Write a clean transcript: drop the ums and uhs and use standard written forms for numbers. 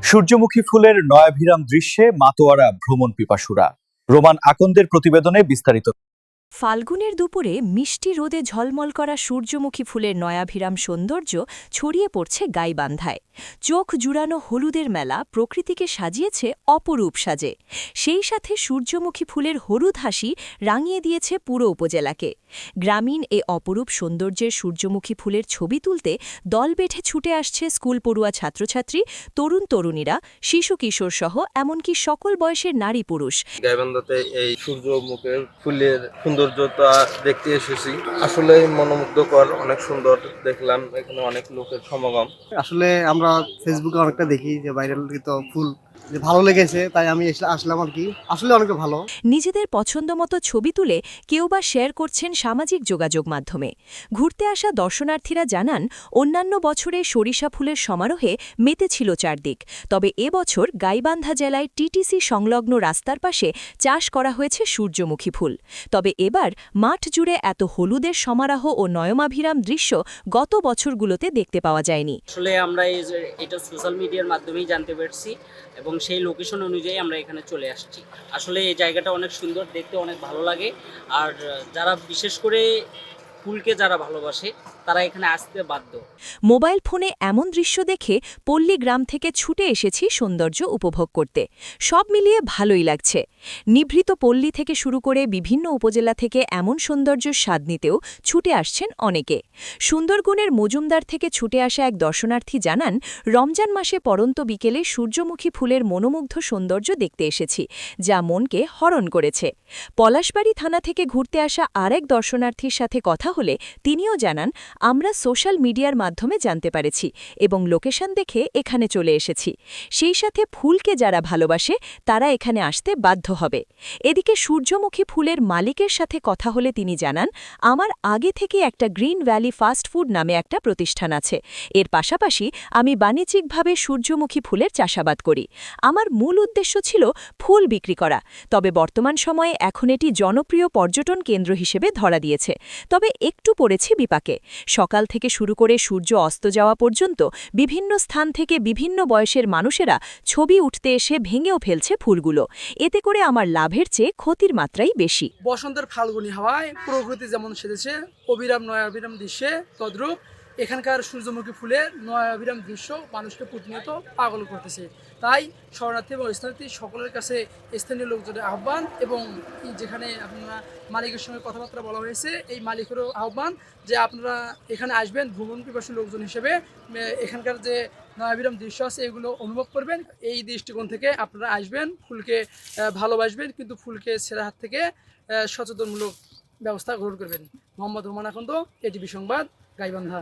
সূর্যমুখী ফুলের নয়াভিরাম দৃশ্যে মাতোয়ারা ভ্রমণ পিপাসুরা। রোমান আকন্দের প্রতিবেদনে বিস্তারিত। ফাল্গুনের দুপুরে মিষ্টি রোদে ঝলমল করা সূর্যমুখী ফুলের নয়াভিরাম সৌন্দর্য ছড়িয়ে পড়ছে গাইবান্ধায়। চোখ জুড়ানো হলুদের মেলা প্রকৃতিকে সাজিয়েছে অপরূপ সাজে। সেই সাথে সূর্যমুখী ফুলের হলুদ হাসি রাঙিয়ে দিয়েছে পুরো উপজেলাকে। গ্রামীণ এ অপরূপ সৌন্দর্যের সূর্যমুখী ফুলের ছবি তুলতে দল বেঁধে ছুটে আসছে স্কুল পড়ুয়া ছাত্রছাত্রী, তরুণ তরুণীরা, শিশু কিশোর সহ এমনকি সকল বয়সের নারী পুরুষ। গাইবান্ধাতে এই সূর্যমুখীর ফুলের সৌন্দর্যতা দেখতে এসেছি। আসলে মনোমুগ্ধকর, অনেক সুন্দর দেখলাম। এখানে অনেক লোকের সমাগম। আসলে আমরা ফেসবুকে অনেকটা দেখি যে ভাইরাল ফুল, যে ভালো লেগেছে তাই আমি আসলাম আর কি। আসলে অনেক ভালো। নিজেদের পছন্দমতো ছবি তুলে কেউ বা শেয়ার করছেন সামাজিক যোগাযোগ মাধ্যমে। ঘুরতে আসা দর্শনার্থীরা জানান, অন্যান্য বছরে সরিষা ফুলের সমারোহে মেতেছিল চারদিক, তবে এবছর গাইবান্ধা জেলায় টিটিসি সংলগ্ন রাস্তার পাশে চাষ করা হয়েছে সূর্যমুখী ফুল। তবে এবার মাঠ জুড়ে এত হলুদের সমারোহ ও নয়মাভিরাম দৃশ্য গত বছরগুলোতে দেখতে পাওয়া যায়নি। আসলে আমরা এটা সোশ্যাল মিডিয়ার মাধ্যমেই জানতে পারছি এবং সেই লোকেশন অনুযায়ী আমরা এখানে চলে আসছি। আসলে এই জায়গাটা অনেক সুন্দর, দেখতে অনেক ভালো লাগে। আর যারা বিশেষ করে ফুলকে যারা ভালোবাসে তারা এখানে আসতে বাধ্য। মোবাইল ফোনে এমন দৃশ্য দেখে পল্লী গ্রাম থেকে ছুটে এসেছি সৌন্দর্য উপভোগ করতে। সব মিলিয়ে ভালোই লাগছে। নিভৃত পল্লী থেকে শুরু করে বিভিন্ন উপজেলা থেকে এমন সৌন্দর্যের স্বাদ নিতেও ছুটে আসছেন অনেকে। সুন্দরবনের মজুমদার থেকে ছুটে আসা এক দর্শনার্থী জানান, রমজান মাসে পড়ন্ত বিকেলে সূর্যমুখী ফুলের মনোমুগ্ধ সৌন্দর্য দেখতে এসেছি, যা মনকে হরণ করেছে। পলাশবাড়ি থানা থেকে ঘুরতে আসা আরেক দর্শনার্থীর সাথে কথা হলে তিনিও জানান, আমরা সোশ্যাল মিডিয়ার মাধ্যমে জানতে পারেছি এবং লোকেশন দেখে এখানে চলে এসেছি। সেই সাথে ফুলকে যারা ভালোবাসে তারা এখানে আসতে বাধ্য হবে। এদিকে সূর্যমুখী ফুলের মালিকের সাথে কথা হলে তিনি জানান, আমার আগে থেকে একটা গ্রিন ভ্যালি ফাস্ট ফুড নামে একটা প্রতিষ্ঠান আছে। এর পাশাপাশি আমি বাণিজ্যিকভাবে সূর্যমুখী ফুলের চাষাবাদ করি। আমার মূল উদ্দেশ্য ছিল ফুল বিক্রি করা, তবে বর্তমান সময়ে এখন এটি জনপ্রিয় পর্যটন কেন্দ্র হিসেবে ধরা দিয়েছে। তবে একটু পড়েছি বিপাকে। সকাল থেকে শুরু করে সূর্য অস্ত যাওয়া পর্যন্ত বিভিন্ন স্থান থেকে বিভিন্ন বয়সের মানুষেরা ছবি উঠতে এসে ভেঙেও ফেলছে ফুলগুলো। এতে করে আমার লাভের চেয়ে ক্ষতির মাত্রাই বেশি। বসন্তের ফাল্গুনী হাওয়ায় প্রকৃতি যেমন সেজেছে অবিরাম নয়াবিরাম দৃশ্যে, তদ্রূপ এখানকার সূর্যমুখী ফুলের নয়াবিরাম দৃশ্য মানুষকে প্রতিনিয়ত পাগল করতেছে। তাই শরণার্থী এবং স্থানার্থী সকলের কাছে স্থানীয় লোকজনের আহ্বান এবং যেখানে আপনারা মালিকের সঙ্গে কথাবার্তা বলা হয়েছে, এই মালিকেরও আহ্বান যে আপনারা এখানে আসবেন ভ্রমণ পিপাসী লোকজন হিসেবে। এখানকার যে নয়াবিরাম দৃশ্য আছে এগুলো অনুভব করবেন। এই দৃষ্টিকোণ থেকে আপনারা আসবেন, ফুলকে ভালোবাসবেন, কিন্তু ফুলকে ছেঁড়া হাত থেকে সচেতনমূলক ব্যবস্থা গ্রহণ করবেন। মোহাম্মদ রোমান আকন্দ, এটিভি সংবাদ, গাইবান্ধা।